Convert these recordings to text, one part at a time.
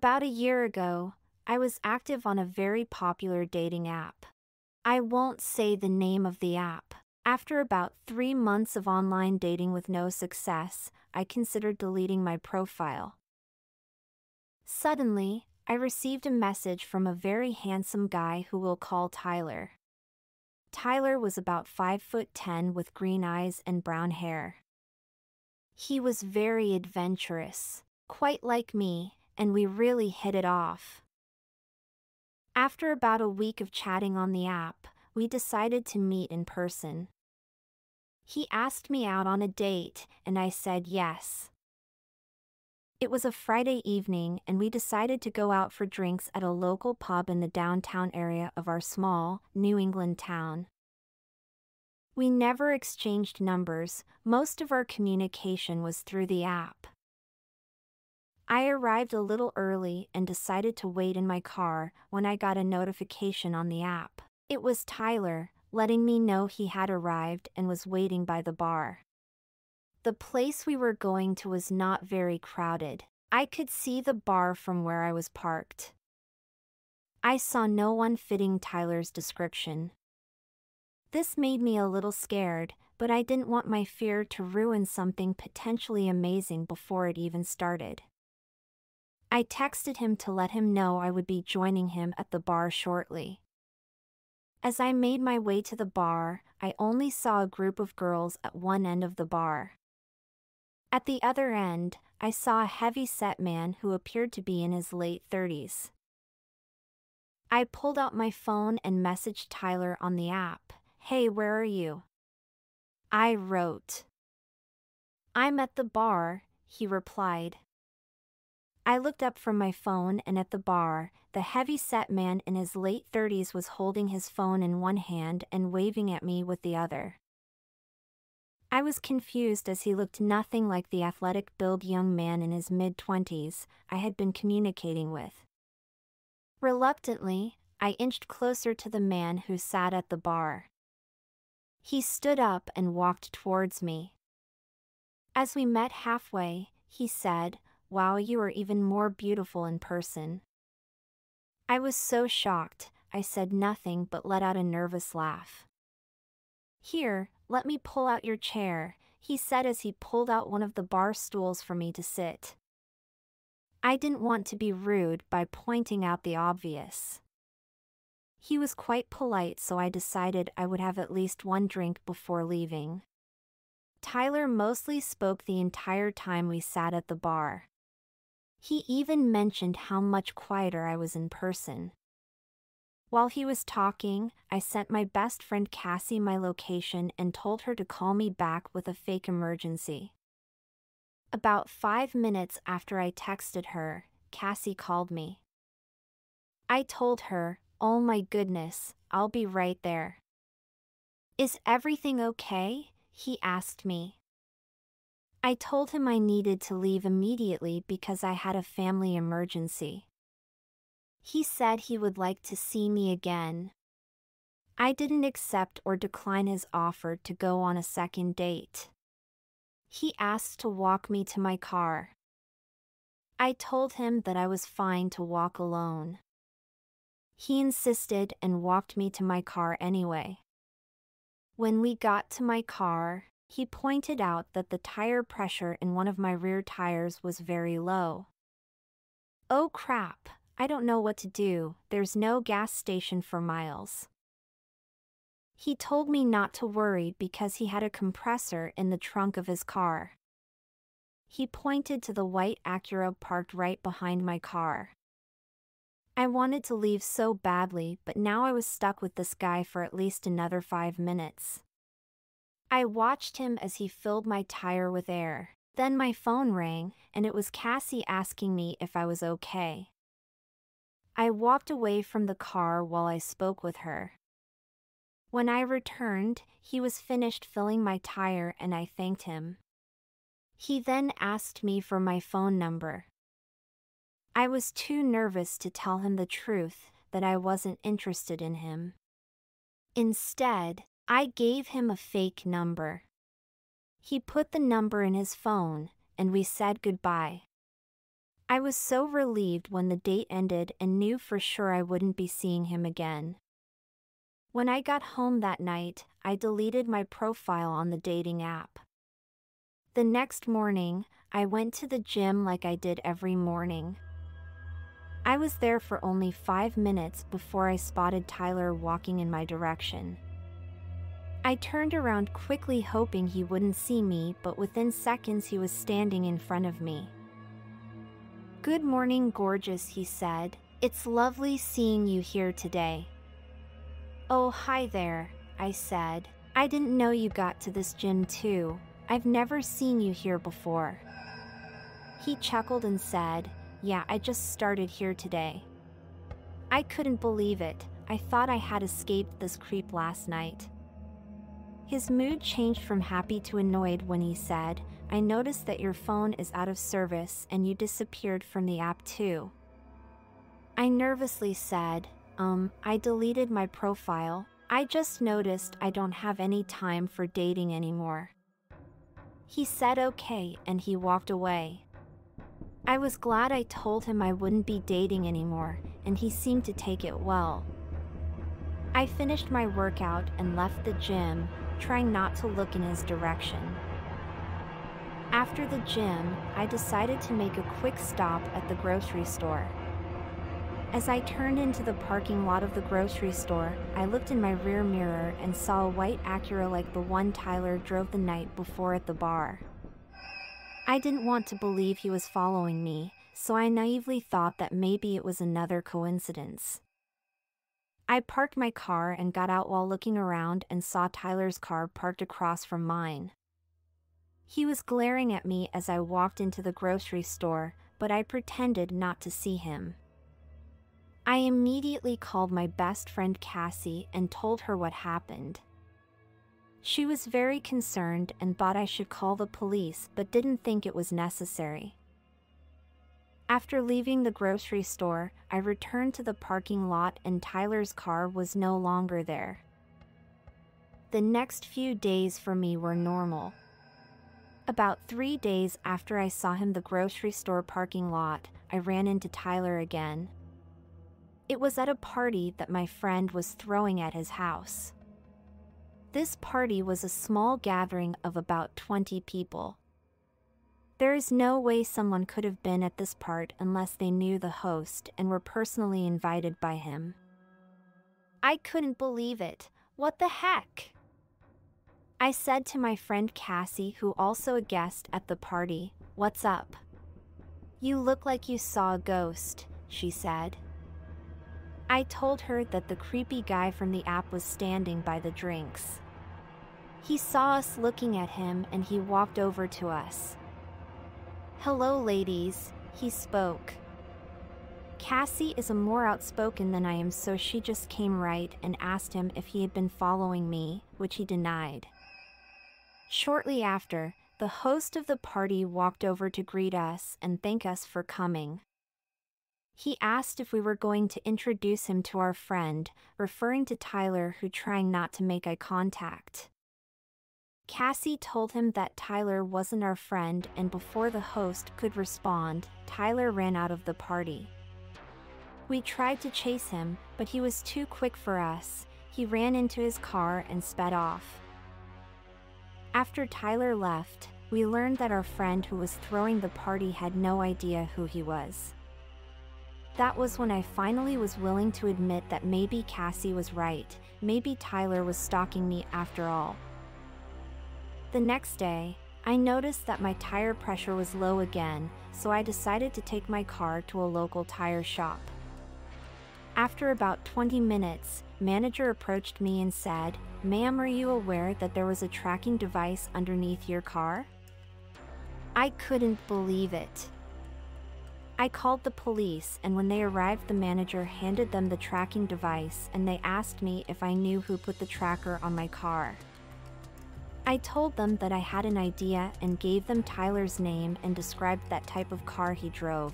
About a year ago, I was active on a very popular dating app. I won't say the name of the app. After about 3 months of online dating with no success, I considered deleting my profile. Suddenly, I received a message from a very handsome guy who we'll call Tyler. Tyler was about 5'10" with green eyes and brown hair. He was very adventurous, quite like me, and we really hit it off. After about a week of chatting on the app, we decided to meet in person. He asked me out on a date, and I said yes. It was a Friday evening, and we decided to go out for drinks at a local pub in the downtown area of our small, New England town. We never exchanged numbers, most of our communication was through the app. I arrived a little early and decided to wait in my car when I got a notification on the app. It was Tyler, letting me know he had arrived and was waiting by the bar. The place we were going to was not very crowded. I could see the bar from where I was parked. I saw no one fitting Tyler's description. This made me a little scared, but I didn't want my fear to ruin something potentially amazing before it even started. I texted him to let him know I would be joining him at the bar shortly. As I made my way to the bar, I only saw a group of girls at one end of the bar. At the other end, I saw a heavy-set man who appeared to be in his late 30s. I pulled out my phone and messaged Tyler on the app, "Hey, where are you?" I wrote. "I'm at the bar," he replied. I looked up from my phone, and at the bar, the heavy-set man in his late 30s was holding his phone in one hand and waving at me with the other. I was confused as he looked nothing like the athletic-built young man in his mid-20s I had been communicating with. Reluctantly, I inched closer to the man who sat at the bar. He stood up and walked towards me. As we met halfway, he said, "Wow, you are even more beautiful in person." I was so shocked, I said nothing but let out a nervous laugh. "Here, let me pull out your chair," he said as he pulled out one of the bar stools for me to sit. I didn't want to be rude by pointing out the obvious. He was quite polite, so I decided I would have at least one drink before leaving. Tyler mostly spoke the entire time we sat at the bar. He even mentioned how much quieter I was in person. While he was talking, I sent my best friend Cassie my location and told her to call me back with a fake emergency. About 5 minutes after I texted her, Cassie called me. I told her, "Oh my goodness, I'll be right there." "Is everything okay?" he asked me. I told him I needed to leave immediately because I had a family emergency. He said he would like to see me again. I didn't accept or decline his offer to go on a second date. He asked to walk me to my car. I told him that I was fine to walk alone. He insisted and walked me to my car anyway. When we got to my car, he pointed out that the tire pressure in one of my rear tires was very low. "Oh crap, I don't know what to do, there's no gas station for miles." He told me not to worry because he had a compressor in the trunk of his car. He pointed to the white Acura parked right behind my car. I wanted to leave so badly, but now I was stuck with this guy for at least another 5 minutes. I watched him as he filled my tire with air. Then my phone rang, and it was Cassie asking me if I was okay. I walked away from the car while I spoke with her. When I returned, he was finished filling my tire and I thanked him. He then asked me for my phone number. I was too nervous to tell him the truth, that I wasn't interested in him. Instead, I gave him a fake number. He put the number in his phone, and we said goodbye. I was so relieved when the date ended and knew for sure I wouldn't be seeing him again. When I got home that night, I deleted my profile on the dating app. The next morning, I went to the gym like I did every morning. I was there for only 5 minutes before I spotted Tyler walking in my direction. I turned around quickly hoping he wouldn't see me, but within seconds he was standing in front of me. "Good morning, gorgeous," he said. "It's lovely seeing you here today." "Oh, hi there," I said. "I didn't know you got to this gym too. I've never seen you here before." He chuckled and said, "Yeah, I just started here today." I couldn't believe it. I thought I had escaped this creep last night. His mood changed from happy to annoyed when he said, "I noticed that your phone is out of service and you disappeared from the app too." I nervously said, I deleted my profile. I just noticed I don't have any time for dating anymore." He said okay and he walked away. I was glad I told him I wouldn't be dating anymore, and he seemed to take it well. I finished my workout and left the gym, trying not to look in his direction. After the gym, I decided to make a quick stop at the grocery store. As I turned into the parking lot of the grocery store, I looked in my rear mirror and saw a white Acura like the one Tyler drove the night before at the bar. I didn't want to believe he was following me, so I naively thought that maybe it was another coincidence. I parked my car and got out while looking around and saw Tyler's car parked across from mine. He was glaring at me as I walked into the grocery store, but I pretended not to see him. I immediately called my best friend Cassie and told her what happened. She was very concerned and thought I should call the police, but didn't think it was necessary. After leaving the grocery store, I returned to the parking lot and Tyler's car was no longer there. The next few days for me were normal. About 3 days after I saw him in the grocery store parking lot, I ran into Tyler again. It was at a party that my friend was throwing at his house. This party was a small gathering of about 20 people. There is no way someone could have been at this part unless they knew the host and were personally invited by him. I couldn't believe it. What the heck? I said to my friend Cassie, who also a guest at the party, "What's up?" "You look like you saw a ghost," she said. I told her that the creepy guy from the app was standing by the drinks. He saw us looking at him and he walked over to us. "Hello, ladies," he spoke. Cassie is more outspoken than I am, so she just came right and asked him if he had been following me, which he denied. Shortly after, the host of the party walked over to greet us and thank us for coming. He asked if we were going to introduce him to our friend, referring to Tyler, who trying not to make eye contact. Cassie told him that Tyler wasn't our friend, and before the host could respond, Tyler ran out of the party. We tried to chase him, but he was too quick for us. He ran into his car and sped off. After Tyler left, we learned that our friend who was throwing the party had no idea who he was. That was when I finally was willing to admit that maybe Cassie was right, maybe Tyler was stalking me after all. The next day, I noticed that my tire pressure was low again, so I decided to take my car to a local tire shop. After about 20 minutes, manager approached me and said, "Ma'am, are you aware that there was a tracking device underneath your car?" I couldn't believe it. I called the police, and when they arrived, the manager handed them the tracking device and they asked me if I knew who put the tracker on my car. I told them that I had an idea and gave them Tyler's name and described that type of car he drove.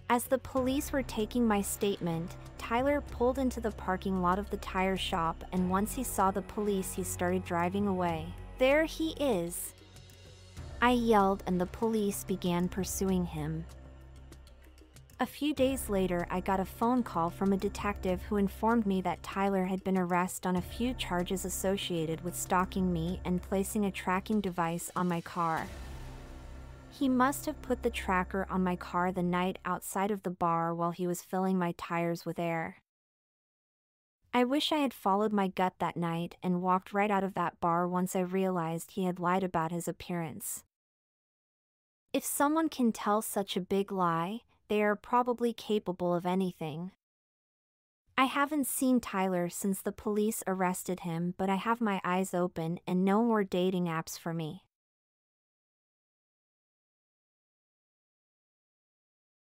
As the police were taking my statement, Tyler pulled into the parking lot of the tire shop, and once he saw the police, he started driving away. "There he is!" I yelled and the police began pursuing him. A few days later, I got a phone call from a detective who informed me that Tyler had been arrested on a few charges associated with stalking me and placing a tracking device on my car. He must have put the tracker on my car the night outside of the bar while he was filling my tires with air. I wish I had followed my gut that night and walked right out of that bar once I realized he had lied about his appearance. If someone can tell such a big lie, they are probably capable of anything. I haven't seen Tyler since the police arrested him, but I have my eyes open and no more dating apps for me.